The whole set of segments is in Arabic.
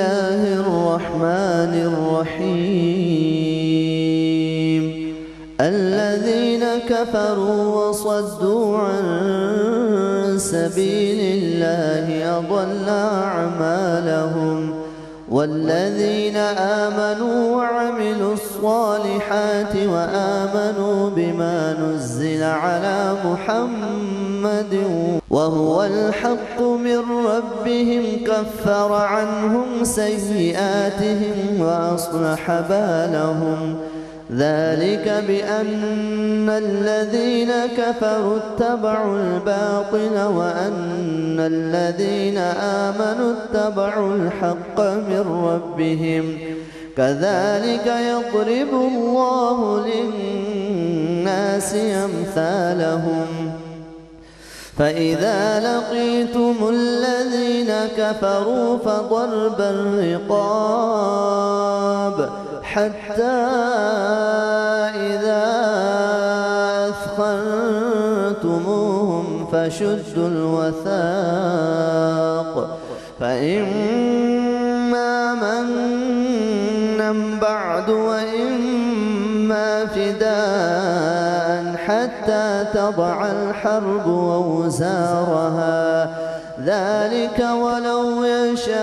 الله الرحمن الرحيم الذين كفروا وصدوا عن سبيل الله أضل أعمالهم والذين آمنوا وعملوا الصالحات وآمنوا بما نزل على محمد وهو الحق من ربهم كفر عنهم سيئاتهم وأصلح بالهم ذلك بأن الذين كفروا اتبعوا الباطل وأن الذين آمنوا اتبعوا الحق من ربهم كذلك يضرب الله للناس أمثالهم فإذا لقيتم الذين كفروا فضرب الرقاب حتى إذا أثخنتموهم فشدوا الوثاق فإما منا بعد وإما فداء حتى تضع الحرب أوزارها ذلك ولو يشاء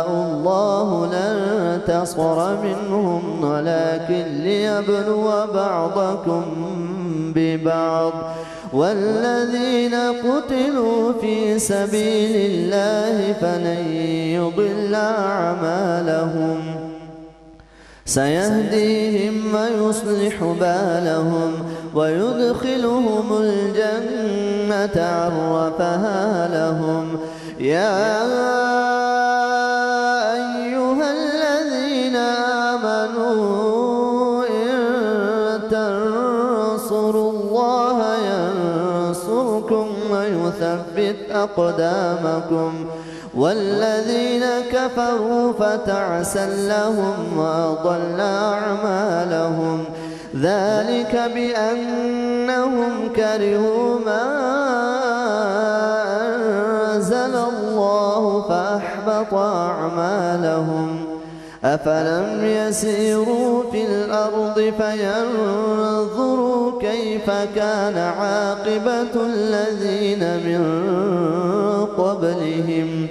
الله لانتصر منهم ولكن ليبلو بعضكم ببعض والذين قتلوا في سبيل الله فلن يضل أعمالهم سيهديهم ويصلح بالهم ويدخلهم الجنة عرفها لهم يا أيها الذين آمنوا إن تنصروا الله ينصركم ويثبت أقدامكم والذين كفروا فتعسا لهم وأضل أعمالهم ذلك بأنهم كرهوا ما أنزل الله فأحبط أعمالهم أفلم يسيروا في الأرض فينظروا كيف كان عاقبة الذين من قبلهم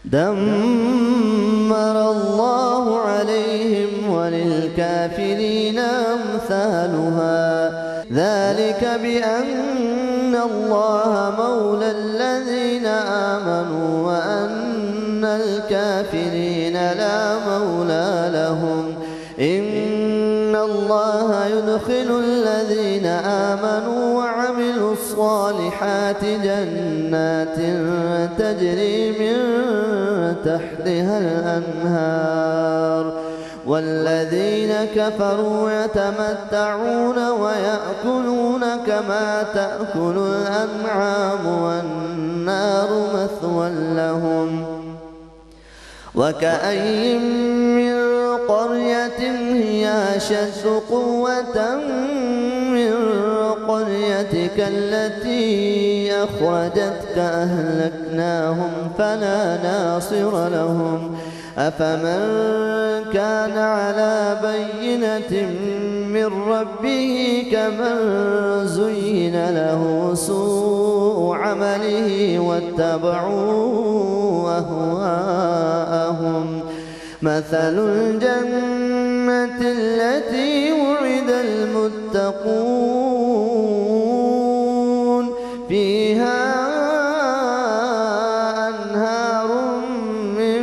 دمر الله عليهم وللكافرين أمثالها ذلك بأن الله مولى الذين آمنوا وأن الكافرين لا مولى لهم إن الله يدخل الذين آمنوا وعملوا الصالحات جنات تجري من تحتها الأنهار والذين كفروا يتمتعون ويأكلون كما تأكل الأنعام والنار مثوى لهم وكأي من قرية هي أشد قوة من قريتك التي أخرجتك أهلكناهم فلا ناصر لهم أفمن كان على بينة من ربه كمن زين له سوء عمله واتبعوا أهواءهم مثل الجنة التي وعد المتقون فيها أنهار من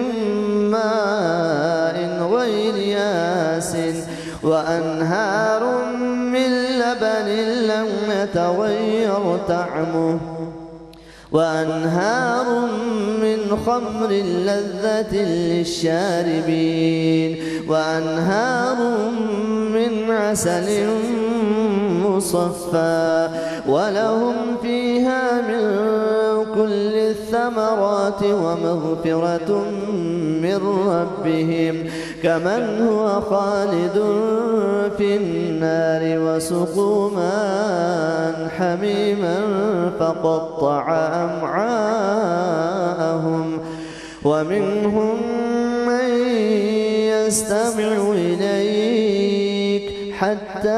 ماء غير آسن وأنهار من لبن لم يتغير طعمه وأنهار من خمر لذة للشاربين وأنهار من عسل مصفى ولهم فيها من كل الثمرات ومغفرة من ربهم كمن هو خالد في النار وسقوا ماء حميما فقطع أمعاءهم ومنهم من يستمع إليك حتى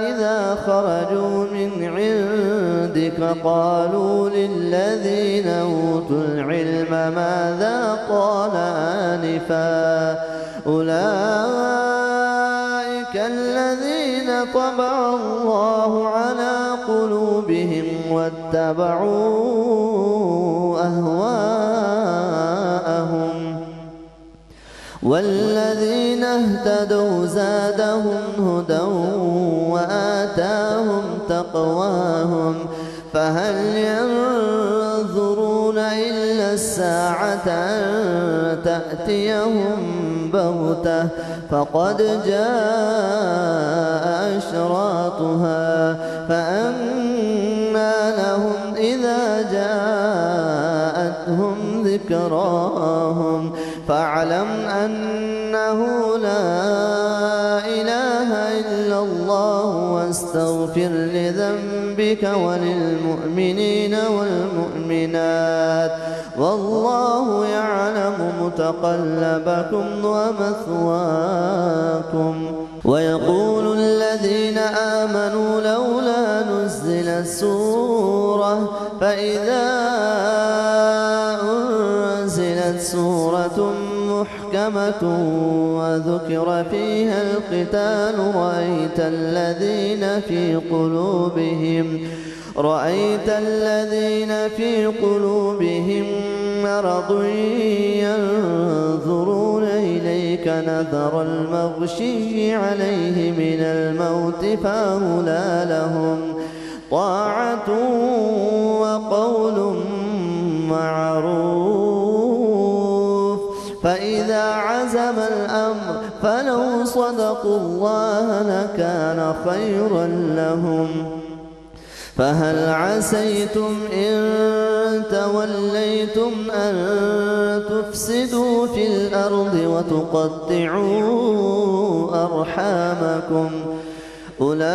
إذا خرجوا من عندك قالوا للذين أوتوا العلم ماذا قال آنفا أولئك الذين طبع الله على قلوبهم واتبعوا أهواءهم والذين اهتدوا زادهم هدى وآتاهم تقواهم فهل ينظرون إلا الساعة أن تأتيهم بغتة فقد جاء أشراطها فأنى لهم إذا جاءتهم ذكراهم فاعلم أنه لا إله إلا الله واستغفر لذنبك وللمؤمنين والمؤمنات والله يعلم متقلبكم ومثواكم. ويقول الذين آمنوا لولا نزلت سورة فإذا أنزلت سورة محكمة وذكر فيها القتال رأيت الذين في قلوبهم مرض ينظرون إليك نظر المغشي عليه من الموت فأولى لهم طاعة وقول معروف فإذا عزم الأمر فلو صدقوا الله لكان خيرا لهم. فهل عسيتم إن توليتم أن تفسدوا في الأرض وتقطعوا أرحامكم أولئك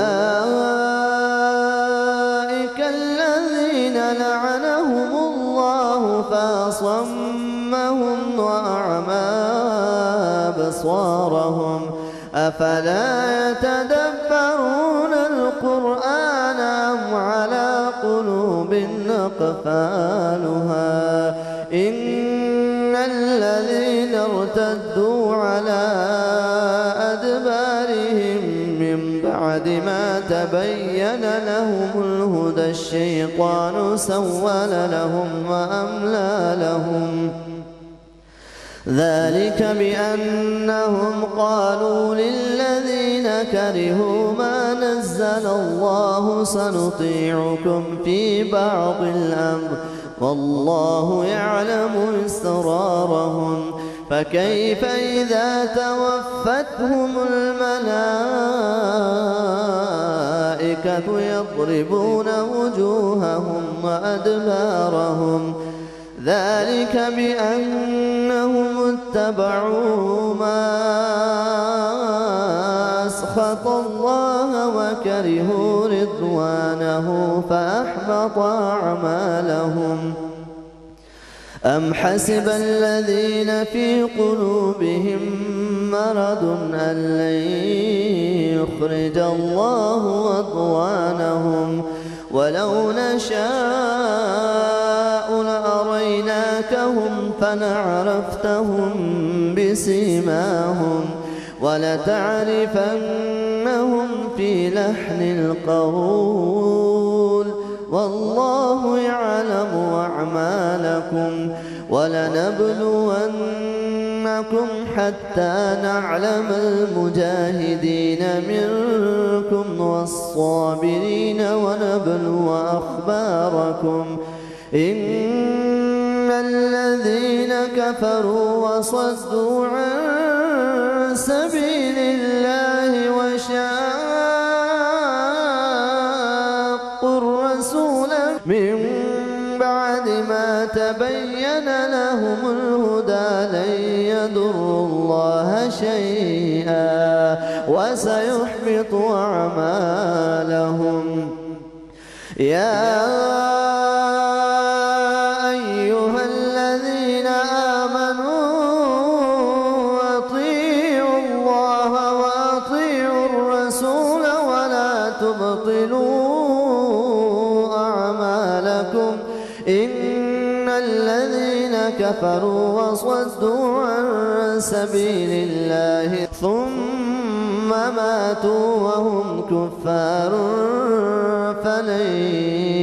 الذين لعنهم الله فأصمهم وأعمى أبصارهم أفلا يتدبرون القرآن أم على قلوب أقفالها إن الذين ارتدوا على أدبارهم من بعد ما تبين لهم الهدى الشيطان سول لهم وأملى لهم ذلك بأنهم قالوا للذين كرهوا ما نزل الله سنطيعكم في بعض الأمر والله يعلم إسرارهم فكيف إذا توفتهم الملائكة يضربون وجوههم وأدبارهم ذلك بأنهم اتبعوا ما أسخط الله وكرهوا رضوانه فأحبط أعمالهم. أم حسب الذين في قلوبهم مرض أن لن يخرج الله أضغانهم ولو نشاء لأريناكهم فلعرفتهم بسيماهم ولتعرفنهم في لحن القول والله يعلم أعمالكم ولنبلونكم حتى نعلم المجاهدين منكم والصابرين ونبلو أخباركم إن الذين كفروا وصدوا عن سبيل الله وشاقوا الرسول من بعد ما تبين لهم الهدى لن يضروا الله شيئا وسيحبط أعمالهم. يا أيها إن الذين كفروا وصدوا عن سبيل الله ثم ماتوا وهم كفار فلن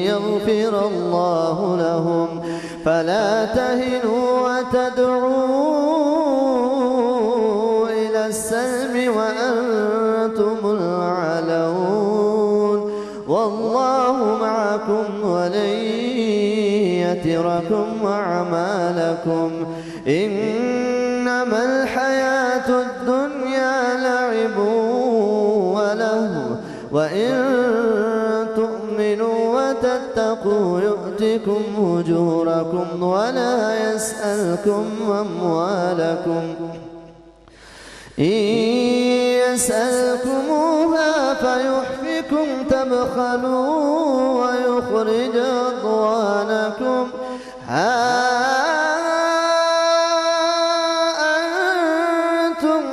يغفر الله لهم فلا تهنوا وتدعوا إلى السلم وأنتم الأعلون والله معكم ولن يتركم أعمالكم إنما الحياة الدنيا لعب ولهو وإن تؤمنوا وتتقوا يؤتكم أجوركم ولا يسألكم أموالكم إن يسألكموها فيحفكم تبخلوا ويخرج أضغانكم أنتم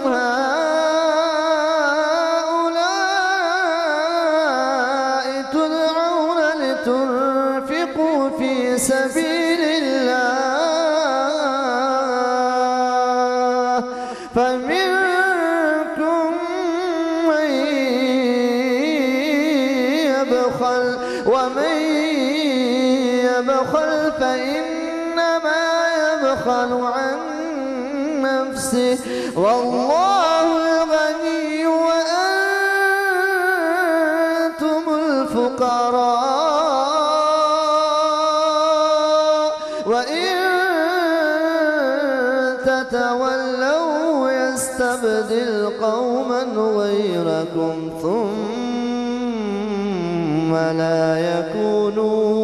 هؤلاء تدعون لتنفقوا في سبيل الله فمنكم من يبخل ومن يبخل فإنما يبخل عن نفسه والله الغني وأنتم الفقراء وإن تتولوا يستبدل قوما غيركم ثم لا يكونوا